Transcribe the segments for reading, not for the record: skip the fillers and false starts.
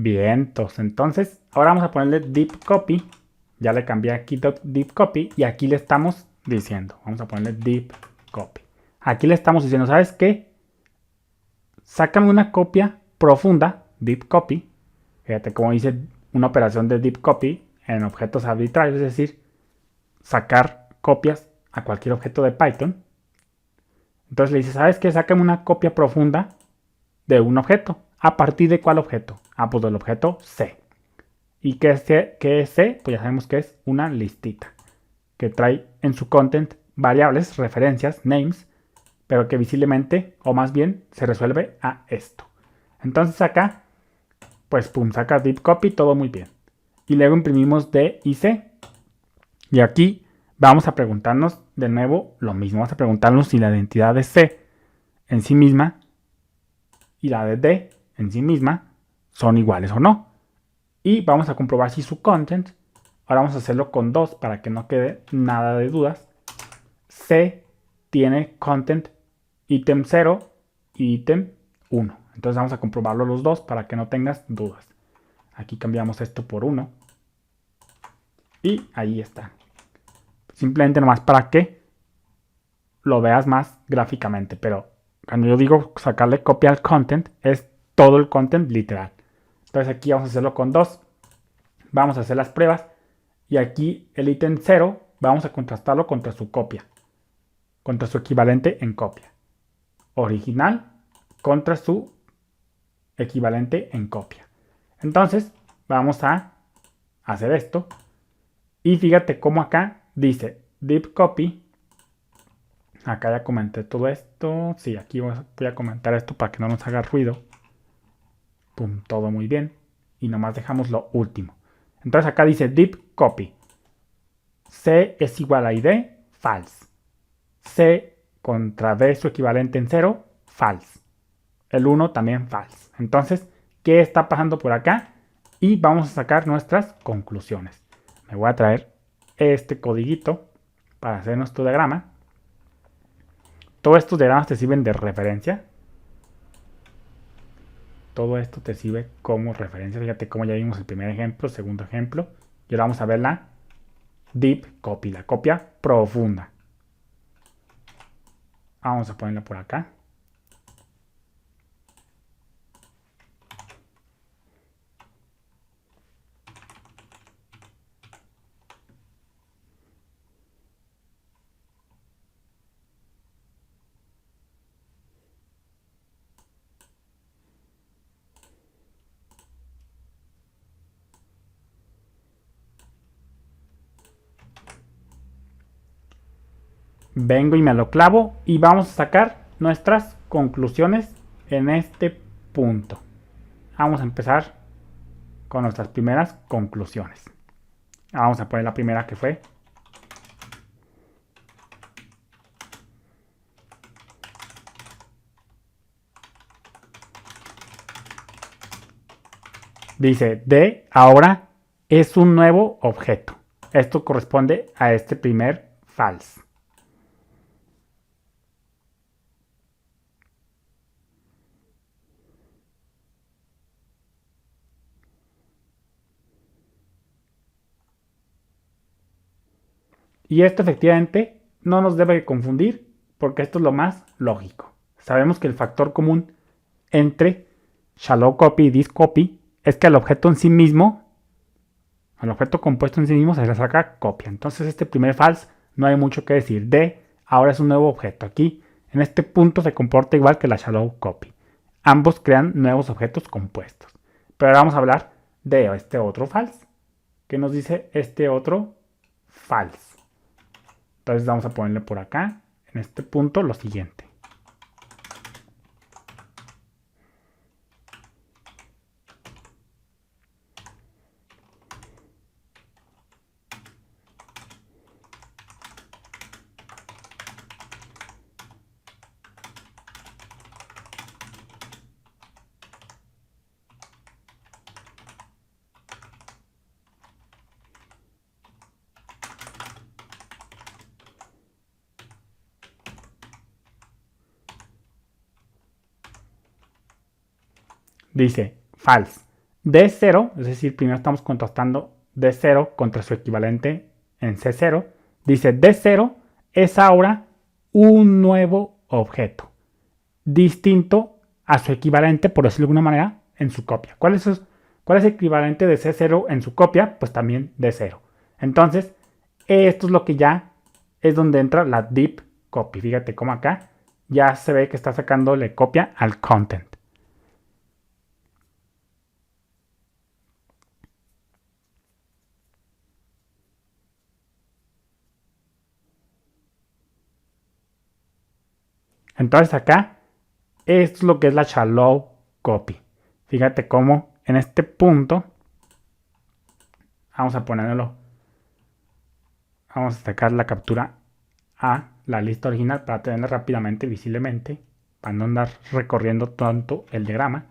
Bien, entonces ahora vamos a ponerle deep copy. Ya le cambié aquí deep copy y aquí le estamos diciendo, vamos a ponerle deep copy. Aquí le estamos diciendo, ¿sabes qué? Sácame una copia profunda, deep copy. Fíjate cómo dice una operación de deep copy en objetos arbitrarios, es decir, sacar copias a cualquier objeto de Python. Entonces le dice, ¿sabes qué? Sácame una copia profunda de un objeto. ¿A partir de cuál objeto? Ah, pues del objeto C. ¿Y qué es C? Pues ya sabemos que es una listita que trae en su content variables, referencias, names, pero que visiblemente, o más bien, se resuelve a esto. Entonces acá, pues pum, saca deep copy, todo muy bien. Y luego imprimimos D y C. Y aquí vamos a preguntarnos de nuevo lo mismo. Vamos a preguntarnos si la identidad de C en sí misma y la de D en sí misma son iguales o no. Y vamos a comprobar si su content, ahora vamos a hacerlo con 2 para que no quede nada de dudas. C tiene content ítem 0 y ítem 1. Entonces vamos a comprobarlo los dos para que no tengas dudas. Aquí cambiamos esto por 1. Y ahí está. Simplemente nomás para que lo veas más gráficamente. Pero cuando yo digo sacarle copia al content, es todo el content literal. Entonces aquí vamos a hacerlo con 2. Vamos a hacer las pruebas. Y aquí el ítem 0 vamos a contrastarlo contra su copia. Contra su equivalente en copia. Original contra su equivalente en copia. Entonces vamos a hacer esto. Y fíjate cómo acá dice deep copy. Acá ya comenté todo esto. Sí, aquí voy a comentar esto para que no nos haga ruido. Pum, todo muy bien. Y nomás dejamos lo último. Entonces acá dice deep copy. C es igual a ID, false. C contra D su equivalente en 0, false. El 1 también false. Entonces, ¿qué está pasando por acá? Y vamos a sacar nuestras conclusiones. Me voy a traer este codiguito para hacer nuestro diagrama. Todos estos diagramas te sirven de referencia. Todo esto te sirve como referencia. Fíjate cómo ya vimos el primer ejemplo, segundo ejemplo. Y ahora vamos a ver la deep copy, la copia profunda. Vamos a ponerla por acá. Vengo y me lo clavo y vamos a sacar nuestras conclusiones en este punto. Vamos a empezar con nuestras primeras conclusiones. Vamos a poner la primera que fue: dice D ahora es un nuevo objeto. Esto corresponde a este primer false. Y esto efectivamente no nos debe confundir porque esto es lo más lógico. Sabemos que el factor común entre shallow copy y deep copy es que al objeto en sí mismo, al objeto compuesto en sí mismo se le saca copia. Entonces este primer false no hay mucho que decir. D ahora es un nuevo objeto. Aquí en este punto se comporta igual que la shallow copy. Ambos crean nuevos objetos compuestos. Pero ahora vamos a hablar de este otro false. ¿Qué nos dice este otro false? Entonces vamos a ponerle por acá, en este punto, lo siguiente. Dice false. D0, es decir, primero estamos contrastando D0 contra su equivalente en C0. Dice D0 es ahora un nuevo objeto, distinto a su equivalente, por decirlo de alguna manera, en su copia. ¿Cuál es el equivalente de C0 en su copia? Pues también D0. Entonces, esto es lo que ya es donde entra la deep copy. Fíjate cómo acá ya se ve que está sacándole copia al content. Entonces acá, esto es lo que es la shallow copy. Fíjate cómo en este punto, vamos a ponerlo, vamos a sacar la captura a la lista original para tenerla rápidamente, visiblemente, para no andar recorriendo tanto el diagrama.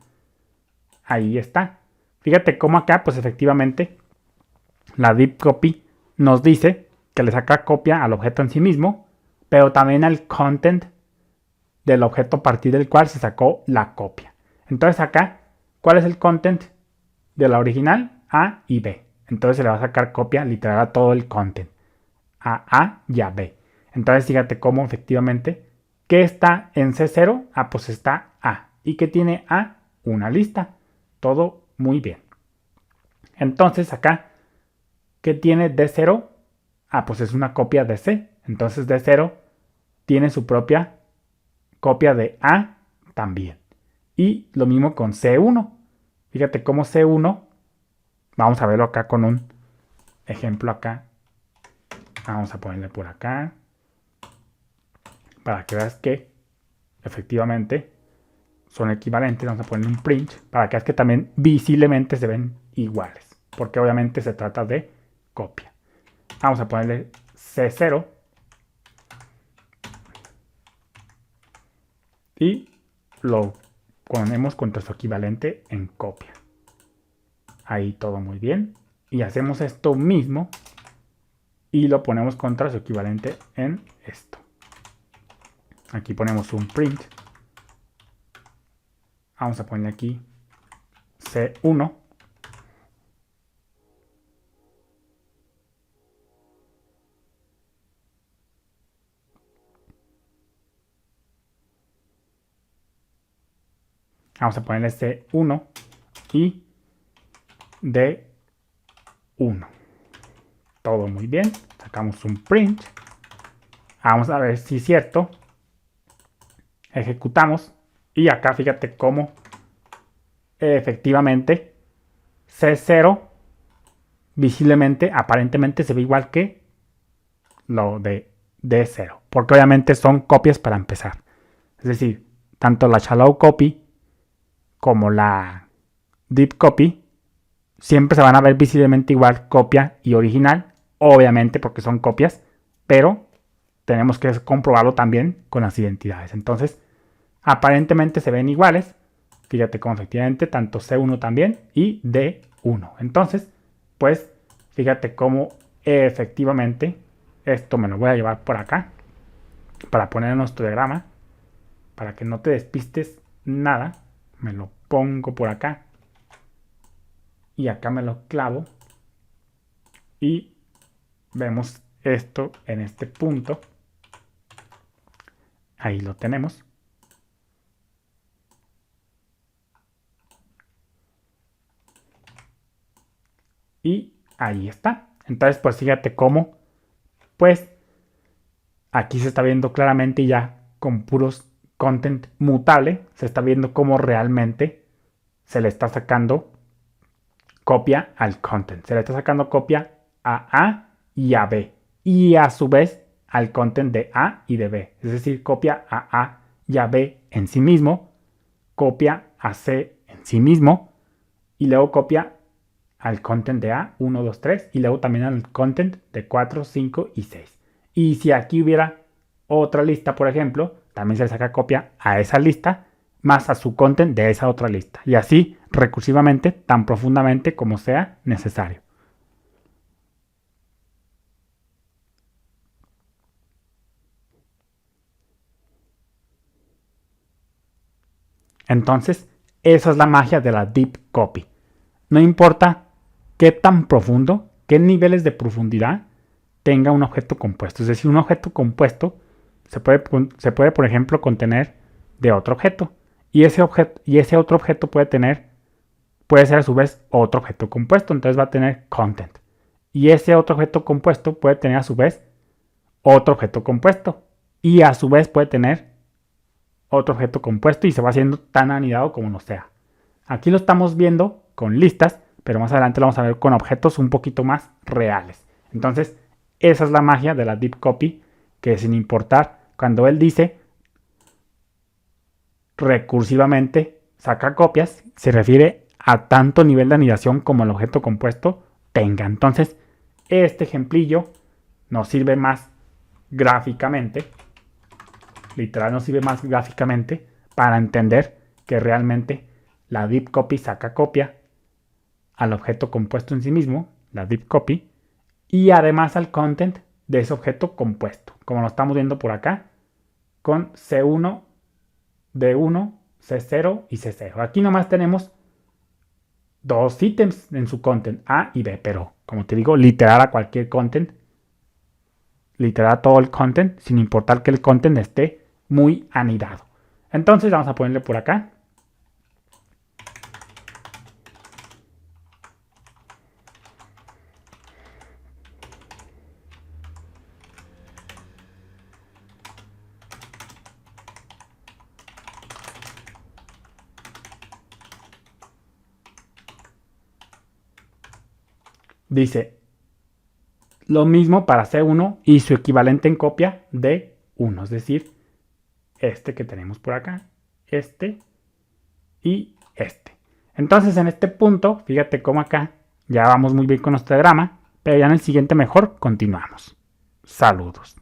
Ahí está. Fíjate cómo acá, pues efectivamente, la deep copy nos dice que le saca copia al objeto en sí mismo, pero también al content del objeto a partir del cual se sacó la copia. Entonces acá, ¿cuál es el content de la original? A y B. Entonces se le va a sacar copia literal a todo el content. A y a B. Entonces fíjate cómo efectivamente, ¿qué está en C0? Ah, pues está A. ¿Y qué tiene A? Una lista. Todo muy bien. Entonces acá, ¿qué tiene D0? Ah, pues es una copia de C. Entonces D0 tiene su propia copia de A también. Y lo mismo con C1. Fíjate cómo C1, vamos a verlo acá con un ejemplo acá. Vamos a ponerle por acá. Para que veas que efectivamente son equivalentes. Vamos a poner un print para que veas que también visiblemente se ven iguales. Porque obviamente se trata de copia. Vamos a ponerle C0. Y lo ponemos contra su equivalente en copia. Ahí todo muy bien. Y hacemos esto mismo y lo ponemos contra su equivalente en esto. Aquí ponemos un print. Vamos a poner aquí C1. Vamos a ponerle C1 y D1. Todo muy bien. Sacamos un print. Vamos a ver si es cierto. Ejecutamos. Y acá fíjate cómo efectivamente C0 visiblemente, aparentemente se ve igual que lo de D0. Porque obviamente son copias para empezar. Es decir, tanto la shallow copy como la deep copy siempre se van a ver visiblemente igual copia y original. Obviamente porque son copias. Pero tenemos que comprobarlo también con las identidades. Entonces, aparentemente se ven iguales. Fíjate cómo efectivamente tanto C1 también y D1. Entonces, pues, fíjate cómo efectivamente esto me lo voy a llevar por acá para poner en nuestro diagrama. Para que no te despistes nada. Me lo pongo por acá. Y acá me lo clavo. Y vemos esto en este punto. Ahí lo tenemos. Y ahí está. Entonces, pues fíjate cómo, pues, aquí se está viendo claramente ya con puros content mutable. Se está viendo cómo realmente se le está sacando copia al content. Se le está sacando copia a y a B. Y a su vez al content de A y de B. Es decir, copia a y a B en sí mismo. Copia a C en sí mismo. Y luego copia al content de A, 1, 2, 3, y luego también al content de 4, 5 y 6. Y si aquí hubiera otra lista, por ejemplo, también se le saca copia a esa lista más a su content de esa otra lista. Y así recursivamente, tan profundamente como sea necesario. Entonces, esa es la magia de la deep copy. no importa qué tan profundo, qué niveles de profundidad tenga un objeto compuesto. Es decir, un objeto compuesto se puede por ejemplo, contener de otro objeto. Y ese otro objeto puede ser a su vez otro objeto compuesto. Entonces va a tener content. Y ese otro objeto compuesto puede tener a su vez otro objeto compuesto. Y a su vez puede tener otro objeto compuesto y se va haciendo tan anidado como no sea. Aquí lo estamos viendo con listas, pero más adelante lo vamos a ver con objetos un poquito más reales. Entonces, esa es la magia de la deep copy, que sin importar, cuando él dice recursivamente saca copias, se refiere a tanto nivel de anidación como el objeto compuesto tenga. Entonces, este ejemplillo nos sirve más gráficamente, literal nos sirve más gráficamente para entender que realmente la deep copy saca copia al objeto compuesto en sí mismo, la deep copy, y además al content de ese objeto compuesto, como lo estamos viendo por acá, con C1, D1, C0 y C0. Aquí nomás tenemos dos ítems en su content, A y B, pero como te digo, literal a cualquier content, literal a todo el content, sin importar que el content esté muy anidado. Entonces vamos a ponerle por acá. Dice lo mismo para C1 y su equivalente en copia D1, es decir, este que tenemos por acá, este y este. Entonces en este punto, fíjate cómo acá ya vamos muy bien con nuestro diagrama, pero ya en el siguiente mejor continuamos. Saludos.